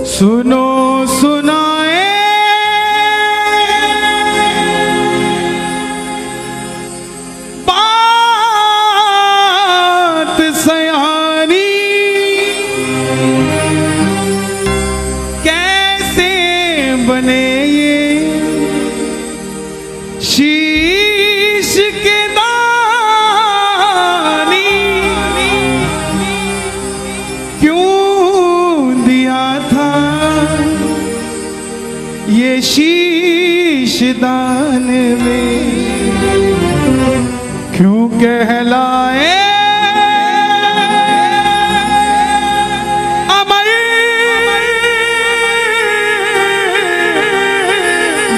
सुनो सुनाए बात सयानी, कैसे बने ये शीश के दानी, क्यों दिया था ये शीश दान में, क्यों कहलाए अमर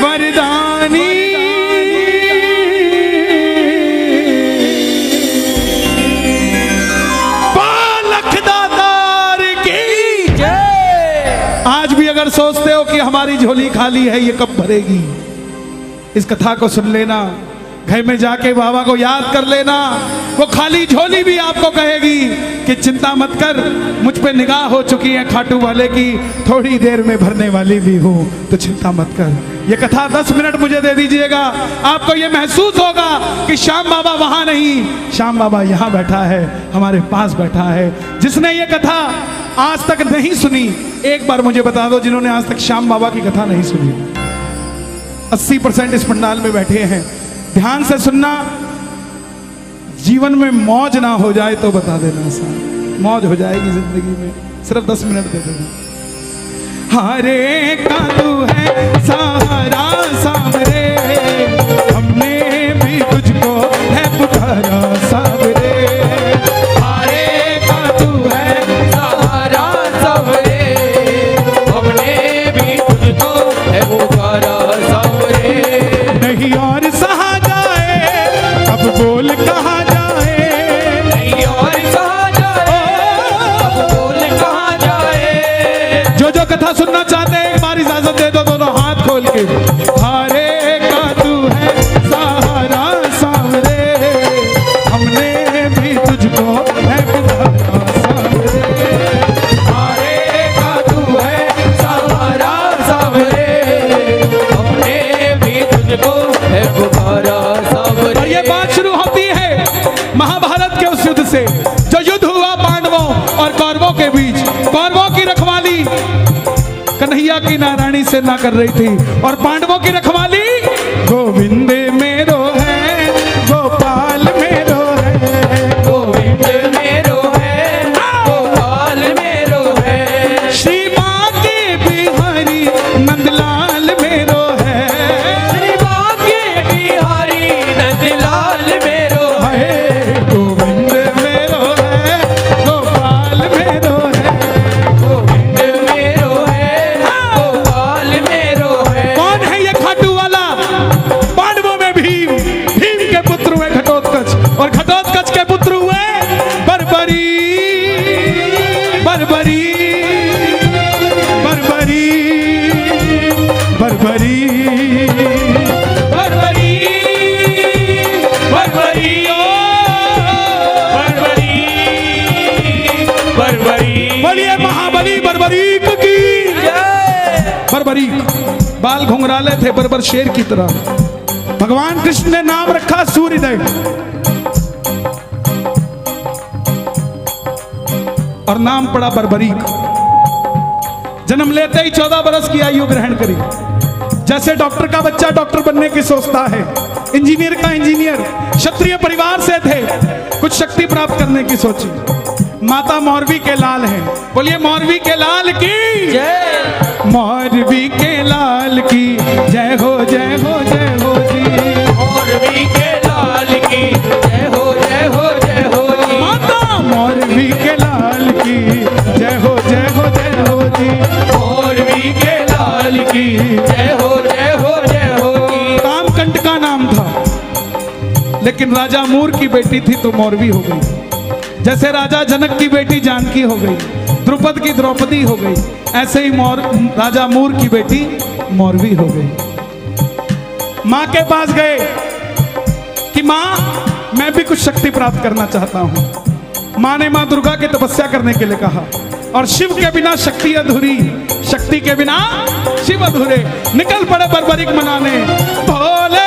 वरदानी। आज भी अगर सोचते हो कि हमारी झोली खाली है, ये कब भरेगी, इस कथा को सुन लेना, घर में जाके बाबा को याद कर लेना। वो खाली झोली भी आपको कहेगी कि चिंता मत कर, मुझ पे निगाह हो चुकी है खाटू वाले की, थोड़ी देर में भरने वाली भी हूँ, तो चिंता मत कर। ये कथा 10 मिनट मुझे दे दीजिएगा, आपको ये महसूस होगा कि श्याम बाबा वहां नहीं, श्याम बाबा यहाँ बैठा है, हमारे पास बैठा है। जिसने ये कथा आज तक नहीं सुनी, एक बार मुझे बता दो, जिन्होंने आज तक श्याम बाबा की कथा नहीं सुनी। 80% इस पंडाल में बैठे हैं, ध्यान से सुनना, जीवन में मौज ना हो जाए तो बता देना साहब, मौज हो जाएगी जिंदगी में, सिर्फ 10 मिनट दे देना। हरे का तू है सहारा सावरे, हमने भी तुझको है पुकारा सावरे, हरे का तू है सहारा सावरे, हमने भी तुझको है पुकारा सावरे। नहीं और सहा जाए, अब बोल कहाँ जाए, नहीं और सहा जाए, अब बोल कहाँ जाए। जो जो कथा सुनना चाहते हैं, एक बार इजाजत दे दो, दोनों हाथ खोल के। हरे का तू है सहारा सावरे, हमने भी तुझको है पुकारा सावरे, हरे का तू है सहारा सावरे, हमने भी तुझको है पुकारा सावरे। और ये बात शुरू होती है महाभारत के उस युद्ध से, जो युद्ध हुआ पांडवों और कौरवों के बीच। कौरवों की रखवाली कन्हैया की नारायणी से ना कर रही थी, और पांडवों की रखवाली गोविंद मेरो है, गोपाल मेरो है, गोविंद मेरो है, गोपाल मेरो है, श्री बांके बिहारी नंदलाल मेरो है, श्री बांके बिहारी नंदलाल मेरो है, गोविंद मेरो है, गोपाल मेरो है, गोविंद मेरो है, गोपाल मेरो है। कौन है ये खाटू वाला? पांडवों में भीम, भीम के पुत्र हुए घटोत्कच, और घटोत्कच के पुत्र हुए बर्बरी, बर्बरी, बर्बरी, बर्बरी, बर्बरी, बर्बरी, ओ बर्बरी, बर्बरी। बोलिए महाबली बर्बरीक की जय। बर्बरीक बाल घुंघराले थे, बर्बर शेर की तरह। भगवान कृष्ण ने नाम रखा सूर्यदेव, और नाम पड़ा बर्बरीक। जन्म लेते ही 14 बरस की आयु ग्रहण करी। जैसे डॉक्टर का बच्चा डॉक्टर बनने की सोचता है, इंजीनियर का इंजीनियर, क्षत्रिय परिवार से थे, कुछ शक्ति प्राप्त करने की सोची। माता मौरवी के लाल हैं, बोलिए मौरवी के लाल की जय, मौरवी के लाल की जय हो, जय हो, जय हो जी, मौरवी के लाल की जय हो, जय हो, जय हो जी, माता मौरवी के लाल की जय हो, जय हो, जय हो जी, मौरवी के लाल की जय हो, जय हो, जय हो जी। कामकंट का नाम था, लेकिन राजा मूर की बेटी थी तो मौरवी हो गई। जैसे राजा जनक की बेटी जानकी हो गई, द्रुपद की द्रौपदी हो गई, ऐसे ही राजा मूर की बेटी मौरवी हो गई। माँ के पास गए कि माँ मैं भी कुछ शक्ति प्राप्त करना चाहता हूँ। माँ ने माँ दुर्गा की तपस्या करने के लिए कहा। और शिव के बिना शक्ति अधूरी, शक्ति के बिना शिव अधूरे। निकल पड़े बर्बरीक मनाने, भोले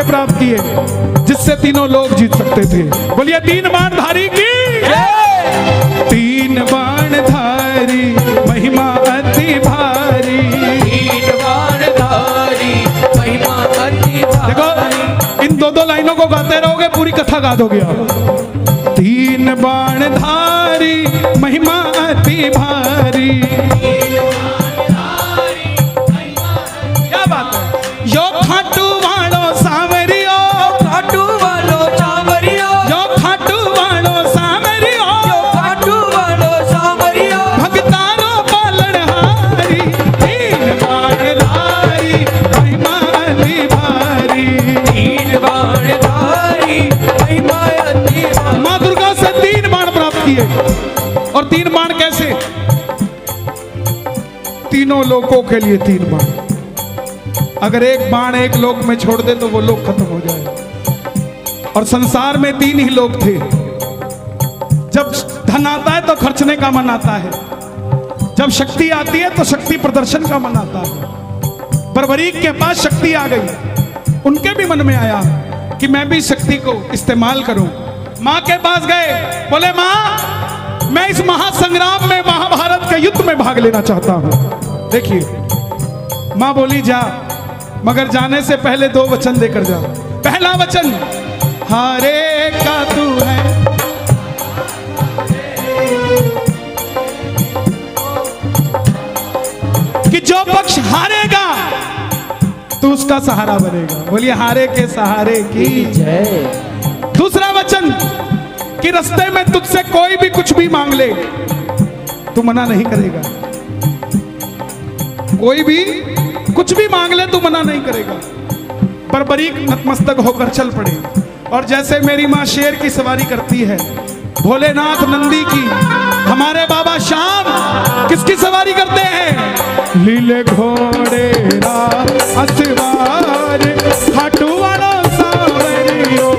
प्राप्त किए जिससे तीनों लोग जीत सकते थे। बोलिए तीन बाणधारी की, तीन बाणधारी महिमा अति भारी, तीन बाणधारी महिमा अति भारी। देखो इन दो लाइनों को गाते रहोगे पूरी कथा गा दोगे आप। तीन बाणधारी महिमा अति भारी, क्या बात है। यो खाटू और तीन बाण कैसे, तीनों लोकों के लिए तीन बाण। अगर एक बाण एक लोक में छोड़ दे तो वो लोक खत्म हो जाए। और संसार में तीन ही लोग थे। जब धन आता है तो खर्चने का मन आता है, जब शक्ति आती है तो शक्ति प्रदर्शन का मन आता है। बर्बरीक के पास शक्ति आ गई, उनके भी मन में आया कि मैं भी शक्ति को इस्तेमाल करूं। मां के पास गए, बोले मां मैं इस महासंग्राम में, महाभारत के युद्ध में भाग लेना चाहता हूं। देखिए मां बोली जा, मगर जाने से पहले दो वचन देकर जा। पहला वचन हारे का तू है, कि जो पक्ष हारेगा तू उसका सहारा बनेगा। बोलिए हारे के सहारे की जय। दूसरा वचन कि रास्ते में तुझसे कोई भी कुछ भी मांग ले तू मना नहीं करेगा। कोई भी कुछ भी मांग ले तू मना नहीं करेगा। बर्बरीक नतमस्तक होकर चल पड़े। और जैसे मेरी मां शेर की सवारी करती है, भोलेनाथ नंदी की, हमारे बाबा श्याम किसकी सवारी करते हैं? लीले घोड़े असवार खाटू वाला सावरियो,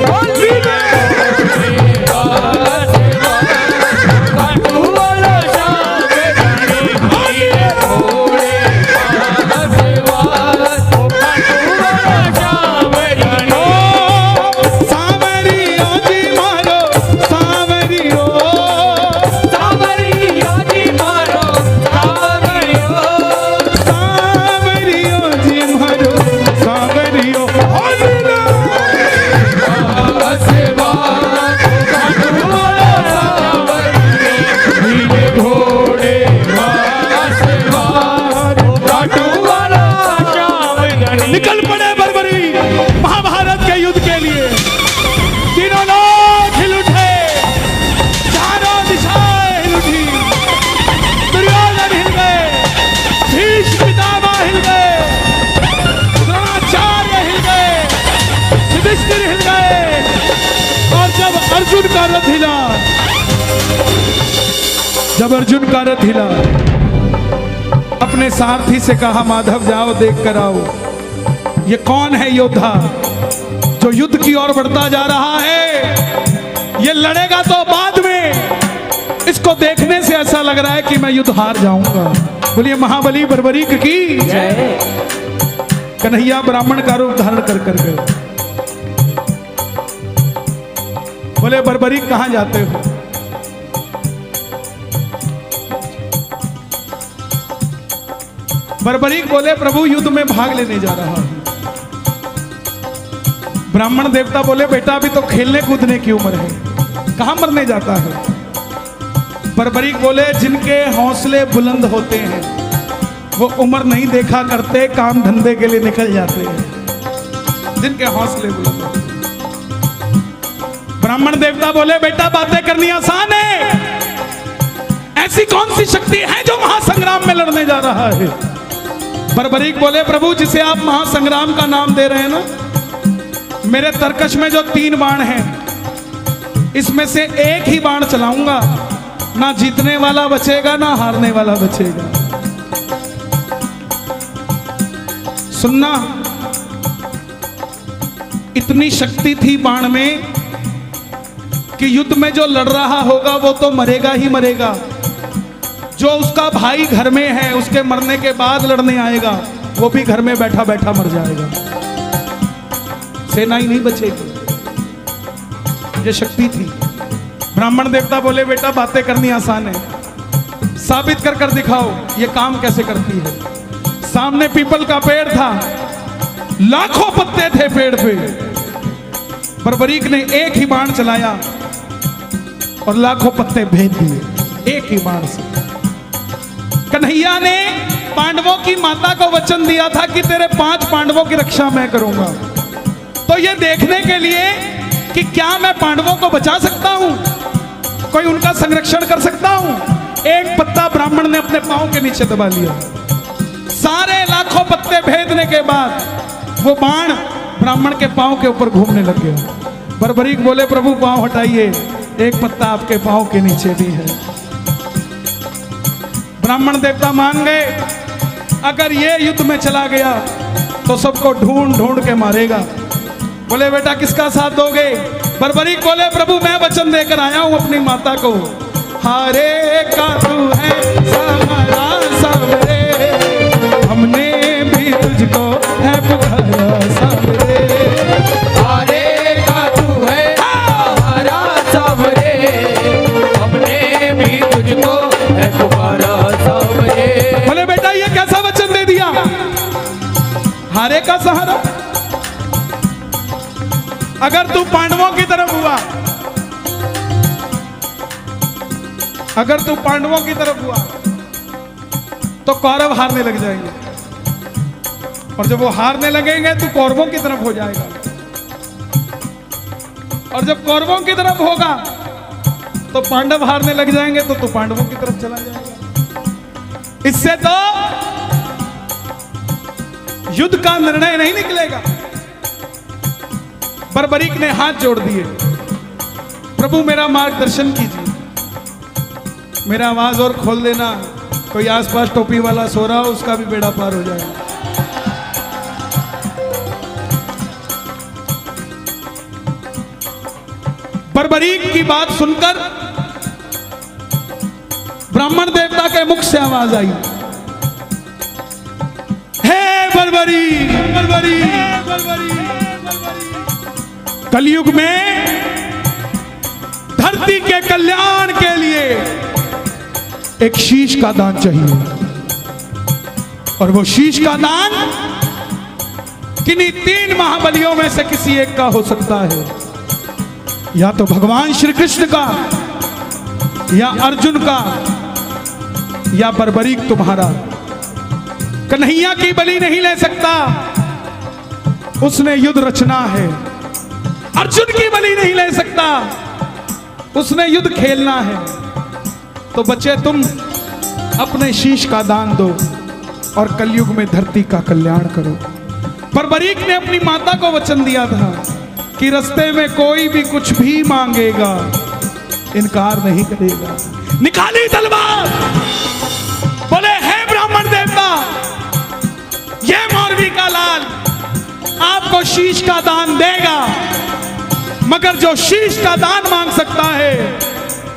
निकल पड़े बर्बरी महाभारत के युद्ध के लिए। तीनों लोग हिल उठे, चारों दिशाएं हिल उठी। दुर्योधन हिल गए, भीष्म पितामह हिल गए, द्रोणाचार्य हिल गए, युधिष्ठिर हिल गए। और जब अर्जुन का रथ हिला, अपने सारथी से कहा माधव जाओ देख कर आओ, ये कौन है योद्धा जो युद्ध की ओर बढ़ता जा रहा है। ये लड़ेगा तो बाद में, इसको देखने से ऐसा लग रहा है कि मैं युद्ध हार जाऊंगा। बोलिए महाबली बर्बरीक की जय। कन्हैया ब्राह्मण का रूप धारण कर कर गए। बोले बर्बरीक कहां जाते हो? बर्बरीक बोले प्रभु युद्ध में भाग लेने जा रहा हूं। ब्राह्मण देवता बोले बेटा अभी तो खेलने कूदने की उम्र है, कहां मरने जाता है? बर्बरीक बोले जिनके हौसले बुलंद होते हैं वो उम्र नहीं देखा करते, काम धंधे के लिए निकल जाते हैं। जिनके हौसले बुलंद होते हैं। ब्राह्मण देवता बोले बेटा बातें करनी आसान है, ऐसी कौन सी शक्ति है जो महासंग्राम में लड़ने जा रहा है? बर्बरीक बोले प्रभु जिसे आप महासंग्राम का नाम दे रहे हैं ना, मेरे तरकश में जो 3 बाण हैं इसमें से एक ही बाण चलाऊंगा, ना जीतने वाला बचेगा ना हारने वाला बचेगा। सुनना, इतनी शक्ति थी बाण में कि युद्ध में जो लड़ रहा होगा वो तो मरेगा ही मरेगा, जो उसका भाई घर में है उसके मरने के बाद लड़ने आएगा वो भी घर में बैठा बैठा मर जाएगा, सेना ही नहीं बचेगी। ये शक्ति थी। ब्राह्मण देवता बोले बेटा बातें करनी आसान है, साबित कर कर दिखाओ ये काम कैसे करती है। सामने पीपल का पेड़ था, लाखों पत्ते थे पेड़ पे। बर्बरीक ने एक ही बाण चलाया और लाखों पत्ते भेज दिए एक ही बाण से। कन्हैया ने पांडवों की माता को वचन दिया था कि तेरे 5 पांडवों की रक्षा मैं करूंगा। तो ये देखने के लिए कि क्या मैं पांडवों को बचा सकता हूं, कोई उनका संरक्षण कर सकता हूं, एक पत्ता ब्राह्मण ने अपने पांव के नीचे दबा लिया। सारे लाखों पत्ते भेदने के बाद वो बाण ब्राह्मण के पांव के ऊपर घूमने लग गया। बर्बरीक बोले प्रभु पांव हटाइए, एक पत्ता आपके पांव के नीचे भी है। ब्राह्मण देवता मान गए, अगर ये युद्ध में चला गया तो सबको ढूंढ ढूंढ के मारेगा। बोले बेटा किसका साथ दोगे? बर्बरीक बोले प्रभु मैं वचन देकर आया हूं अपनी माता को, हारे का तू है सहारा सबरे, हमने भी तुझको है पुकारा सबरे। हारे का तू है सहारा सबरे, हमने भी तुझको है पुकारा सबरे। बोले बेटा ये कैसा वचन दे दिया, हारे का सहारा? अगर तू पांडवों की तरफ हुआ, अगर तू पांडवों की तरफ हुआ तो कौरव हारने लग जाएंगे, और जब वो हारने लगेंगे तो कौरवों की तरफ हो जाएगा, और जब कौरवों की तरफ होगा तो पांडव हारने लग जाएंगे तो तू पांडवों की तरफ चला जाएगा। इससे तो युद्ध का निर्णय नहीं निकलेगा। बर्बरीक ने हाथ जोड़ दिए, प्रभु मेरा मार्गदर्शन कीजिए, मेरा आवाज और खोल देना, कोई आसपास टोपी वाला सो रहा हो उसका भी बेड़ा पार हो जाए। बर्बरीक की बात सुनकर ब्राह्मण देवता के मुख से आवाज आई, हे बर्बरीक, बर्बरीक, बर्बरीक, कलयुग में धरती के कल्याण के लिए एक शीश का दान चाहिए, और वो शीश का दान किन्हीं 3 महाबलियों में से किसी एक का हो सकता है, या तो भगवान श्री कृष्ण का, या अर्जुन का, या बर्बरीक तुम्हारा। कन्हैया की बलि नहीं ले सकता, उसने युद्ध रचना है। अर्जुन की बलि नहीं ले सकता, उसने युद्ध खेलना है। तो बच्चे तुम अपने शीश का दान दो और कलयुग में धरती का कल्याण करो। बर्बरीक ने अपनी माता को वचन दिया था कि रास्ते में कोई भी कुछ भी मांगेगा इनकार नहीं करेगा। निकाली तलवार, बोले हे ब्राह्मण देवता, ये मौरवी का लाल आपको शीश का दान देगा, मगर जो शीश का दान मांग सकता है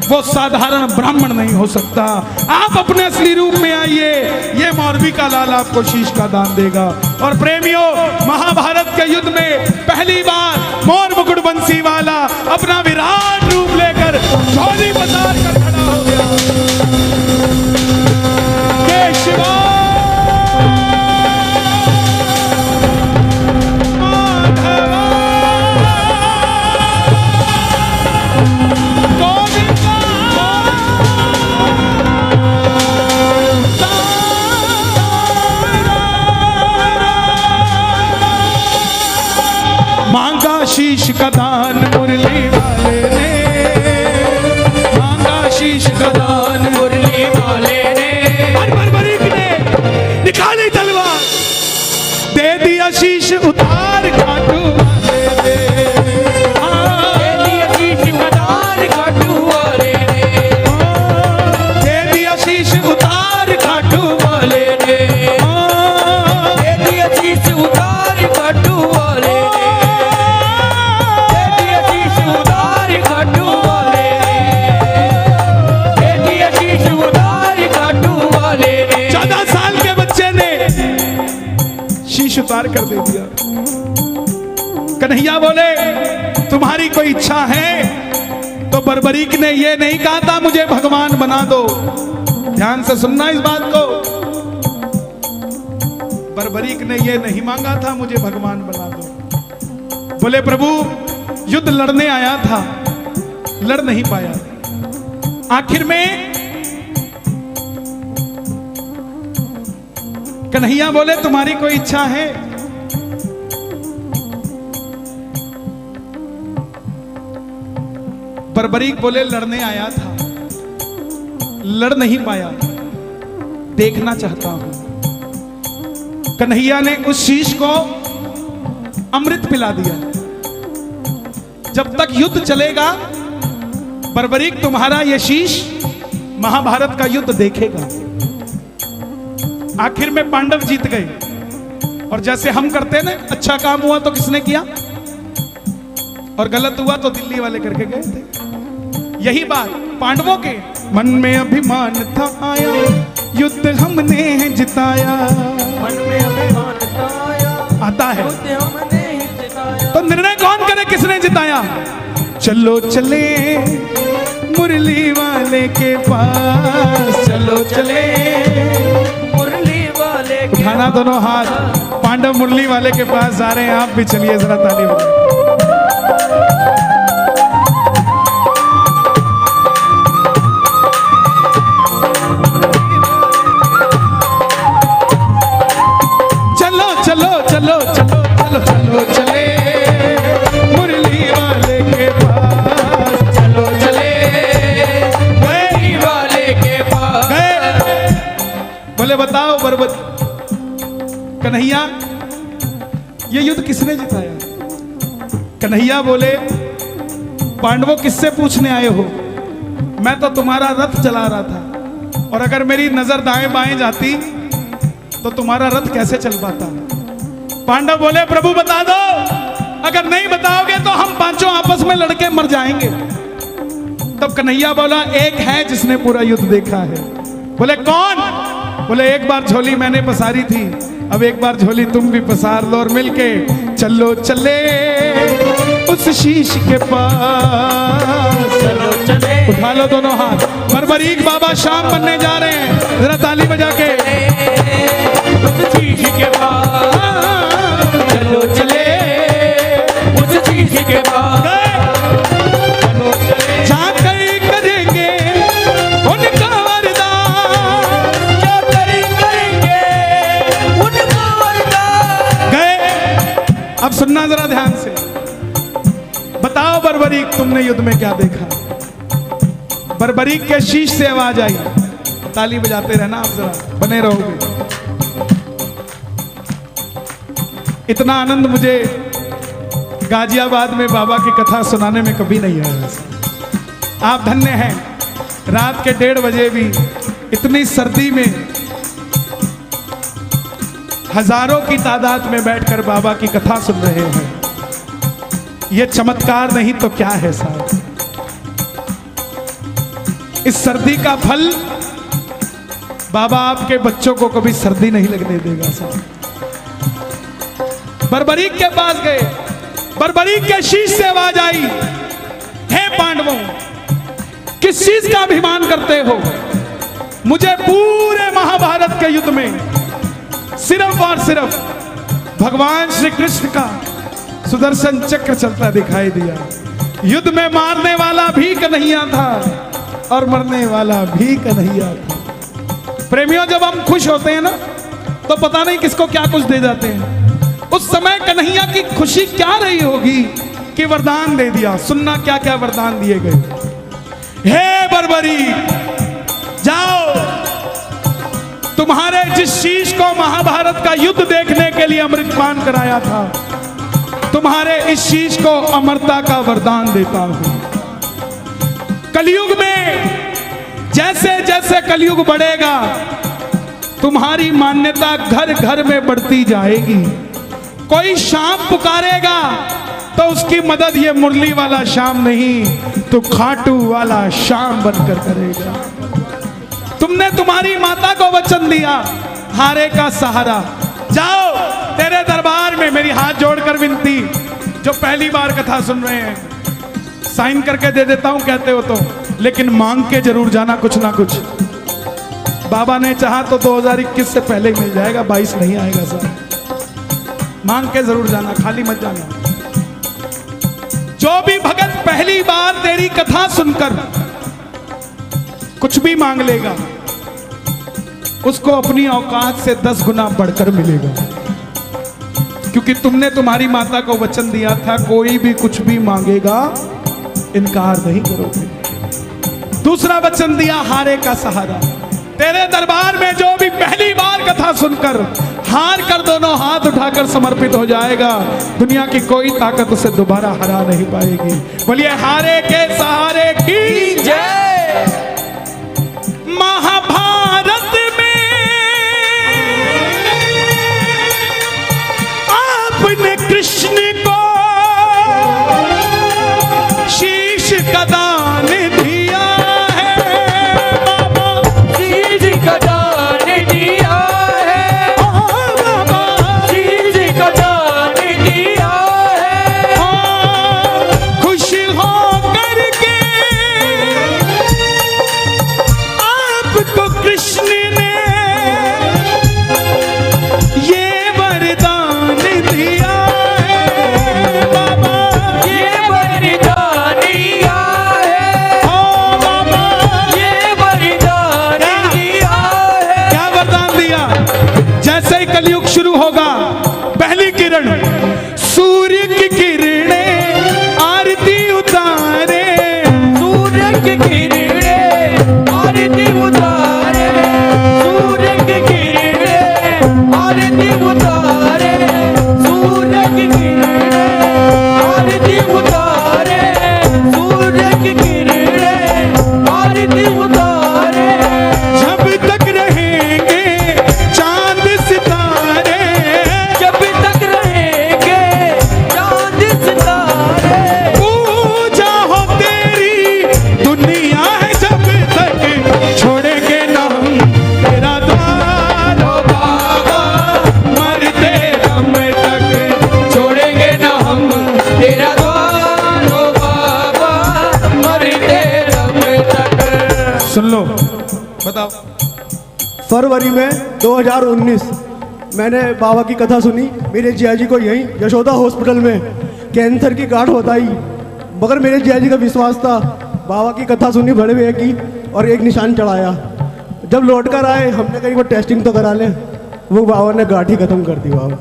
वो साधारण ब्राह्मण नहीं हो सकता। आप अपने असली रूप में आइए, ये मौरवी का लाल आपको शीश का दान देगा। और प्रेमियों, महाभारत के युद्ध में पहली बार मोर मुकुट बंसी वाला अपना विराट रूप लेकर झोली पसार कर खड़ा हो गया। जय शिवा माधवा। शीश का दान मुरली वाले ने और बर्बरीक ने निकाली तलवार, दे दिया शीश उतार खाटू वाले ने। दे दिया शीश दान खाटू वाले ने, दे दिया शीश उतार खाटू वाले ने दे दिया शीश उतार खाटू वाले ने, दे दिया शीश उतार खाटू वाले ने, दे दिया शीश उतार खाटू वाले ने। 14 साल के बच्चे ने शीश उतार कर दे दिया। कन्हैया बोले तुम्हारी कोई इच्छा है? तो बर्बरीक ने ये नहीं कहा था मुझे भगवान बना दो। ध्यान से सुनना इस बात को, बर्बरीक ने ये नहीं मांगा था मुझे भगवान बना दो। बोले प्रभु युद्ध लड़ने आया था, लड़ नहीं पाया, आखिर में कन्हैया बोले तुम्हारी कोई इच्छा है? बर्बरीक बोले लड़ने आया था, लड़ नहीं पाया, देखना चाहता हूं। कन्हैया ने उस शीश को अमृत पिला दिया। जब तक युद्ध चलेगा बर्बरीक तुम्हारा यह शीश महाभारत का युद्ध देखेगा। आखिर में पांडव जीत गए। और जैसे हम करते ना, अच्छा काम हुआ तो किसने किया और गलत हुआ तो दिल्ली वाले करके गए थे। यही बात पांडवों के मन में अभिमान था आया, युद्ध हमने जिताया। मन में अभिमान आया, आता है युद्ध हमने जिताया। तो निर्णय कौन करे किसने जिताया? चलो चले मुरली वाले के पास, चलो चले मुरली वाले के उठाना दोनों हाथ, पांडव मुरली वाले के पास जा रहे हैं। आप भी चलिए जरा ताली बजाइए। चलो चलो चलो चलो चलो चलो चले मुरली वाले के पास, चलो चले मुरली वाले के पास। गए। बोले बताओ बर्बत कन्हैया ये युद्ध किसने जिताया? कन्हैया बोले पांडवों किससे पूछने आए हो? मैं तो तुम्हारा रथ चला रहा था, और अगर मेरी नजर दाएं बाएं जाती तो तुम्हारा रथ कैसे चल पाता? पांडव बोले प्रभु बता दो, अगर नहीं बताओगे तो हम पांचों आपस में लड़के मर जाएंगे। तब कन्हैया बोला एक है जिसने पूरा युद्ध देखा है। बोले कौन? बोले एक बार झोली मैंने पसारी थी, अब एक बार झोली तुम भी पसार लो और मिलके चलो चले उस शीश के पास। चलो चले उठा लो दोनों हाथ। बर्बरीक बाबा शाम बनने जा रहे हैं, जरा ताली बजा के। उस शीश के पास, चलो चले उस शीश के पास। चलो चले जाकर करेंगे उनका वरदान, जाकर करेंगे उनका वरदान। गए। अब सुनना जरा ध्यान से, बताओ बर्बरीक तुमने युद्ध में क्या देखा? बर्बरीक के शीश से आवाज आई। ताली बजाते रहना आप, जरा बने रहोगे। इतना आनंद मुझे गाजियाबाद में बाबा की कथा सुनाने में कभी नहीं आया। आप धन्य हैं, रात के 1:30 बजे भी इतनी सर्दी में हजारों की तादाद में बैठकर बाबा की कथा सुन रहे हैं। यह चमत्कार नहीं तो क्या है साहब? इस सर्दी का फल बाबा आपके बच्चों को कभी सर्दी नहीं लगने देगा साहब। बर्बरीक के पास गए, बर्बरीक के शीश से आवाज आई, हे पांडवों किस चीज का अभिमान करते हो? मुझे पूरे महाभारत के युद्ध में सिर्फ और सिर्फ भगवान श्री कृष्ण का सुदर्शन चक्र चलता दिखाई दिया। युद्ध में मारने वाला भी कन्हैया था और मरने वाला भी कन्हैया था। प्रेमियों जब हम खुश होते हैं ना तो पता नहीं किसको क्या कुछ दे जाते हैं। उस समय कन्हैया की खुशी क्या रही होगी कि वरदान दे दिया। सुनना क्या क्या वरदान दिए गए। हे बर्बर सर्वरी, जाओ, तुम्हारे जिस शीश को महाभारत का युद्ध देखने के लिए अमृतपान कराया था, तुम्हारे इस शीश को अमरता का वरदान देता हूं। कलयुग में जैसे जैसे कलयुग बढ़ेगा, तुम्हारी मान्यता घर घर में बढ़ती जाएगी। कोई शाम पुकारेगा तो उसकी मदद ये मुरली वाला शाम नहीं, तो खाटू वाला शाम बनकर करेगा। तुमने तुम्हारी माता को वचन दिया, हारे का सहारा, जाओ, तेरे दरबार में मेरी हाथ जोड़कर विनती, जो पहली बार कथा सुन रहे हैं, साइन करके दे देता हूं कहते हो तो, लेकिन मांग के जरूर जाना कुछ ना कुछ। बाबा ने चाहा तो 2021 से पहले मिल जाएगा, 22 नहीं आएगा सर। मांग के जरूर जाना, खाली मत जाना। जो भी भगत पहली बार तेरी कथा सुनकर कुछ भी मांग लेगा, उसको अपनी औकात से 10 गुना बढ़कर मिलेगा, क्योंकि तुमने तुम्हारी माता को वचन दिया था, कोई भी कुछ भी मांगेगा इनकार नहीं करोगे। दूसरा वचन दिया, हारे का सहारा। तेरे दरबार में जो भी पहली बार कथा सुनकर हार कर दोनों हाथ उठाकर समर्पित हो जाएगा, दुनिया की कोई ताकत उसे दोबारा हरा नहीं पाएगी। बोलिए हारे के सहारे की जय। महाभारत में आपने कृष्ण को शीश का दान दिया है, बाबा शीश का दान दिया है, बाबा शीश का दान दिया है। खुश हो करके आपको कृष्ण ने ये वरदान दिया है, बाबा ये वरदान दिया है, ओ बाबा ये वरदान दिया है। क्या वरदान दिया? जैसे ही कलयुग शुरू होगा, पहली किरण सूर्य की किरणें आरती उतारे, सूर्य की किरणें आरती उतारे, सूर्य की किरणें आरती उतारे, सूर्य की किरणें आरती उतारे, सूर्य की किरणें आरती उतारे। जब तक रहेंगे चांद सितारे, जब तक रहेंगे चांद सितारे, पूजा हो तेरी दुनिया है, जब तक छोड़ेंगे ना हम तेरा द्वार, ओ बाबा मरते दम तक छोड़ेंगे ना हम तेरा द्वार, ओ बाबा मरते दम तक। सुन लो, बताओ। फरवरी में 2019 मैंने बाबा की कथा सुनी। मेरे जिया जी को यहीं यशोदा हॉस्पिटल में कैंसर की गांठ बताई, मगर मेरे जिया जी का विश्वास था। बाबा की कथा सुनी बड़े भैया की और एक निशान चढ़ाया। जब लौट कर आए, हमने कहीं वो टेस्टिंग तो करा लें, वो बाबा ने गांठ ही खत्म कर दी। बाबा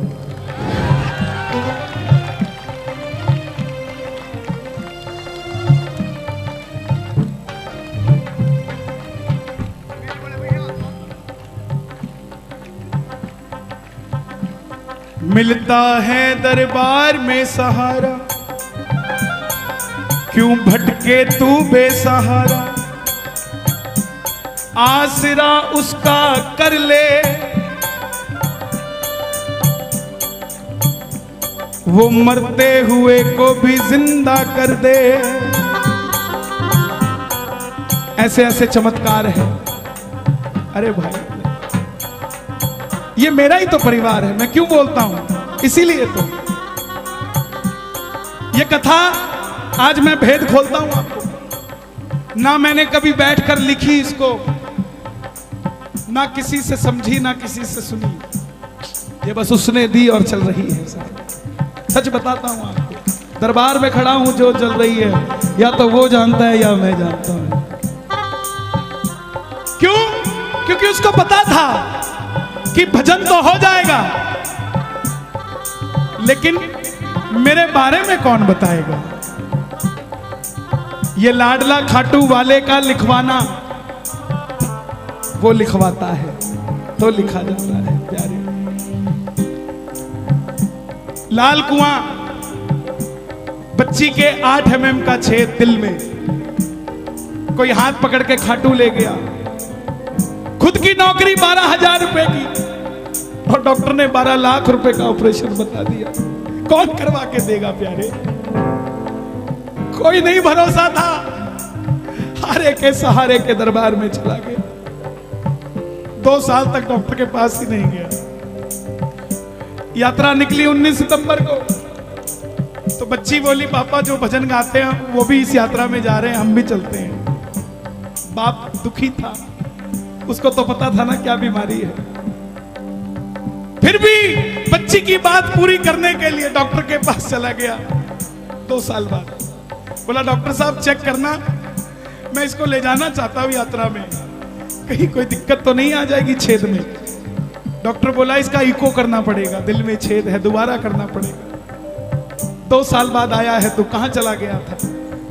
मिलता है दरबार में सहारा, क्यों भटके तू बेसहारा, आसरा उसका कर ले, वो मरते हुए को भी जिंदा कर दे। ऐसे ऐसे चमत्कार है। अरे भाई, ये मेरा ही तो परिवार है, मैं क्यों बोलता हूं, इसीलिए तो ये कथा आज मैं भेद खोलता हूं आपको। ना मैंने कभी बैठकर लिखी इसको, ना किसी से समझी, ना किसी से सुनी, ये बस उसने दी और चल रही है। सच बताता हूं आपको, दरबार में खड़ा हूं, जो चल रही है या तो वो जानता है या मैं जानता हूं। क्यों? क्योंकि उसको पता था कि भजन तो हो जाएगा, लेकिन मेरे बारे में कौन बताएगा। ये लाडला खाटू वाले का लिखवाना, वो लिखवाता है तो लिखा जाता है प्यारे। लाल कुआं, बच्ची के 8 mm का छेद दिल में, कोई हाथ पकड़ के खाटू ले गया। खुद की नौकरी 12,000 रुपए की और डॉक्टर ने 12 लाख रुपए का ऑपरेशन बता दिया। कौन करवा के देगा प्यारे? कोई नहीं भरोसा था, हारे के सहारे के दरबार में चला गया। 2 साल तक डॉक्टर के पास ही नहीं गया। यात्रा निकली 19 सितंबर को, तो बच्ची बोली पापा जो भजन गाते हैं वो भी इस यात्रा में जा रहे हैं, हम भी चलते हैं। बाप दुखी था, उसको तो पता था ना क्या बीमारी है। फिर भी बच्ची की बात पूरी करने के लिए डॉक्टर के पास चला गया। 2 साल बाद बोला डॉक्टर साहब चेक करना, मैं इसको ले जाना चाहता हूं यात्रा में, कहीं कोई दिक्कत तो नहीं आ जाएगी छेद में। डॉक्टर बोला इसका इको करना पड़ेगा, दिल में छेद है, दोबारा करना पड़ेगा। 2 साल बाद आया है तो कहां चला गया था?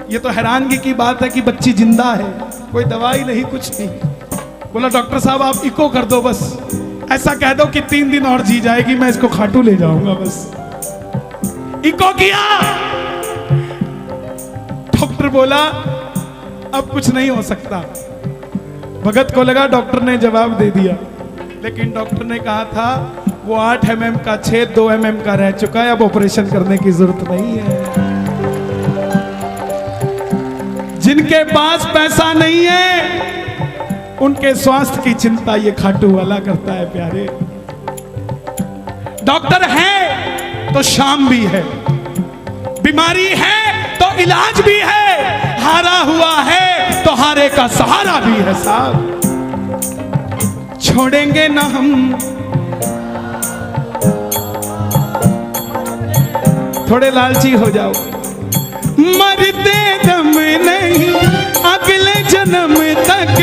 ये तो हैरानगी की बात है कि बच्ची जिंदा है, कोई दवाई नहीं, कुछ नहीं। बोला डॉक्टर साहब आप इको कर दो, बस ऐसा कह दो कि 3 दिन और जी जाएगी, मैं इसको खाटू ले जाऊंगा। बस इको किया। डॉक्टर बोला अब कुछ नहीं हो सकता। भगत को लगा डॉक्टर ने जवाब दे दिया, लेकिन डॉक्टर ने कहा था वो 8 mm का छेद 2 mm का रह चुका है, अब ऑपरेशन करने की जरूरत नहीं है। जिनके पास पैसा नहीं है उनके स्वास्थ्य की चिंता ये खाटू वाला करता है प्यारे। डॉक्टर है तो शाम भी है, बीमारी है तो इलाज भी है, हारा हुआ है तो हारे का सहारा भी है साहब। छोड़ेंगे ना हम, थोड़े लालची हो जाओ। मरते दम नहीं अगले जन्म तक,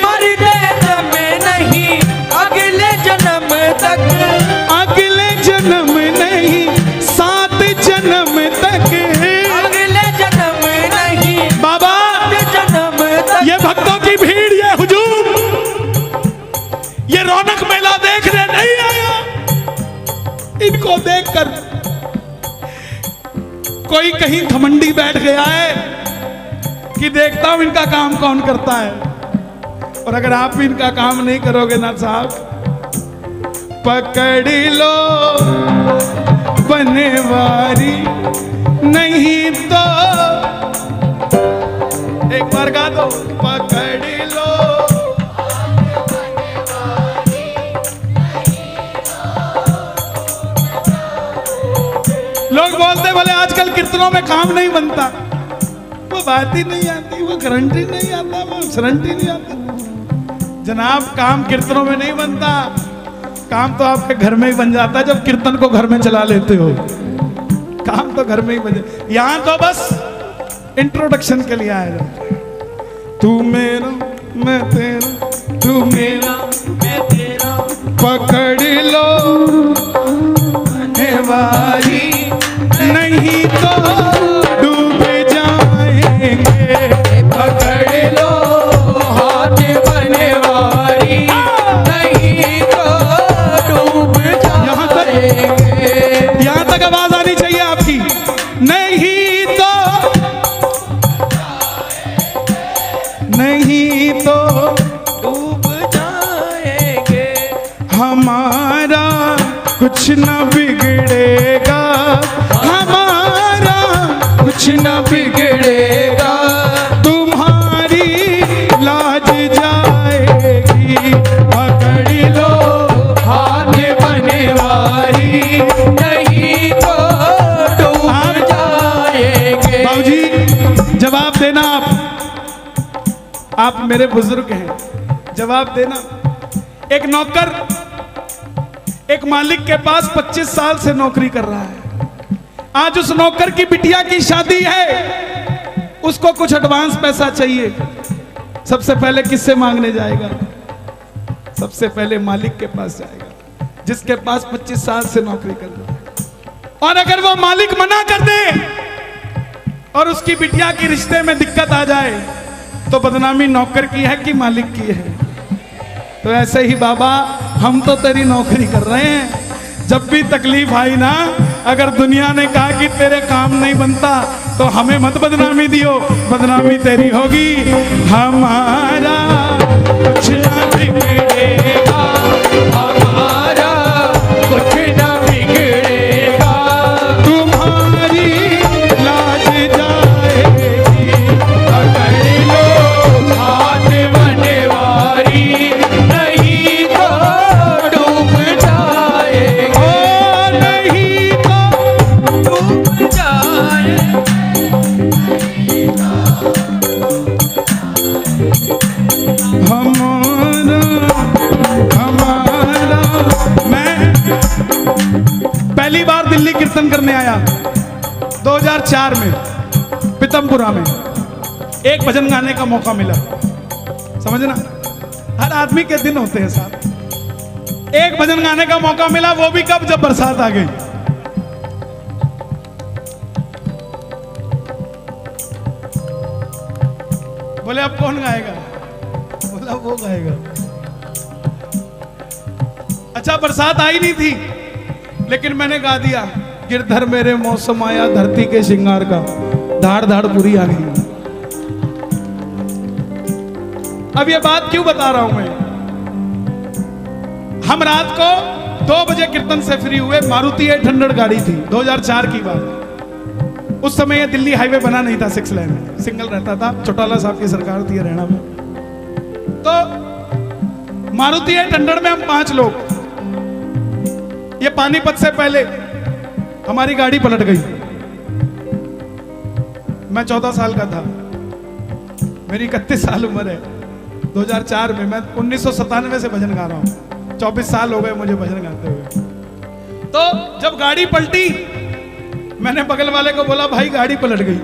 मरते दम नहीं अगले जन्म तक, अगले जन्म नहीं 7 जन्म तक, अगले जन्म नहीं बाबा 7 जन्म तक। ये भक्तों की भीड़, ये हुजूम, ये रौनक मेला देखने नहीं आया। इनको देखकर कोई कहीं घमंडी बैठ गया है कि देखता हूं इनका काम कौन करता है। और अगर आप भी इनका काम नहीं करोगे ना साहब, पकड़ लो बनवारी, नहीं तो एक बार गा दो, पकड़ लो। लोग बोलते बोले आजकल कीर्तनों में काम नहीं बनता, वो बात ही नहीं आती, वो गारंटी नहीं आता, वो गारंटी नहीं आता। जनाब काम कीर्तनों में नहीं बनता, काम तो आपके घर में ही बन जाता है जब कीर्तन को घर में चला लेते हो। काम तो घर में ही बन जाता, यहां तो बस इंट्रोडक्शन के लिए आया जाता है। तू मेरा मैं तेरा, तू मेरा मैं तेरा, पकड़ लो वारी, नहीं तो डूब जाएंगे। पकड़ लो हाथ बनवारी, नहीं तो डूब जाएंगे। यहां तक आवाज आनी चाहिए आपकी, नहीं तो, नहीं तो डूब जाएंगे। हमारा कुछ न बिगड़ेगा, हमारा कुछ न बिगड़ेगा, तुम्हारी लाज जाएगी। पकड़ लो हाथ बनवारी, नहीं तो डूब जाएंगे। बाबूजी जवाब देना, आप मेरे बुजुर्ग हैं, जवाब देना। एक नौकर एक मालिक के पास 25 साल से नौकरी कर रहा है। आज उस नौकर की बिटिया की शादी है, उसको कुछ एडवांस पैसा चाहिए। सबसे पहले किससे मांगने जाएगा? सबसे पहले मालिक के पास जाएगा, जिसके पास 25 साल से नौकरी कर रहा है। और अगर वो मालिक मना कर दे और उसकी बिटिया की रिश्ते में दिक्कत आ जाए तो बदनामी नौकर की है कि मालिक की है। तो ऐसे ही बाबा हम तो तेरी नौकरी कर रहे हैं, जब भी तकलीफ आई ना, अगर दुनिया ने कहा कि तेरे काम नहीं बनता तो हमें मत बदनामी दियो, बदनामी तेरी होगी। हमारा कुछ ना बिगड़ेगा, हमारा कुछ न बिगड़ेगा, तुम्हारी लाज जाएगी, पकड़ लो हाथ बनवारी, नहीं तो डूब जाएगा, ओ नहीं तो डूब जाएगा। हमारा हमारा। मैं पहली बार दिल्ली कीर्तन करने आया 2004 में पीतमपुरा में, एक भजन गाने का मौका मिला। समझना, हर आदमी के दिन होते हैं साहब। एक भजन गाने का मौका मिला, वो भी कब, जब बरसात आ गई। बोले अब कौन गाएगा, बोला वो गाएगा। अच्छा बरसात आई नहीं थी, लेकिन मैंने गा दिया, गिरधर मेरे मौसम आया धरती के श्रृंगार का, धाड़ धाड़ पूरी आ गई। अब ये बात क्यों बता रहा हूं मैं, हम रात को 2 बजे कीर्तन से फ्री हुए, मारुति 800 गाड़ी थी, 2004 की बात। उस समय ये दिल्ली हाईवे बना नहीं था, 6 लेन सिंगल रहता था, चौटाला साहब की सरकार थी हरियाणा में। तो मारुति 800 में हम 5 लोग, ये पानीपत से पहले हमारी गाड़ी पलट गई। मैं 14 साल का था, मेरी 31 साल उम्र है। 2004 में, मैं 1997 से भजन गा रहा हूं, 24 साल हो गए मुझे भजन गाते हुए। तो जब गाड़ी पलटी, मैंने बगल वाले को बोला भाई गाड़ी पलट गई,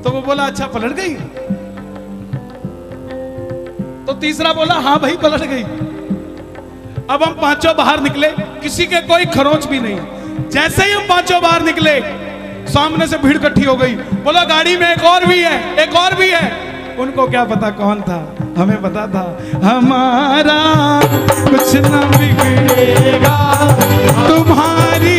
तो वो बोला अच्छा पलट गई। तो तीसरा बोला हाँ भाई पलट गई। अब हम 5 बाहर निकले, किसी के कोई खरोंच भी नहीं। जैसे ही हम 5 बाहर निकले, सामने से भीड़ इकट्ठी हो गई। बोला गाड़ी में एक और भी है, एक और भी है। उनको क्या पता कौन था, हमें पता था। हमारा कुछ न बिगड़ेगा, तुम्हारी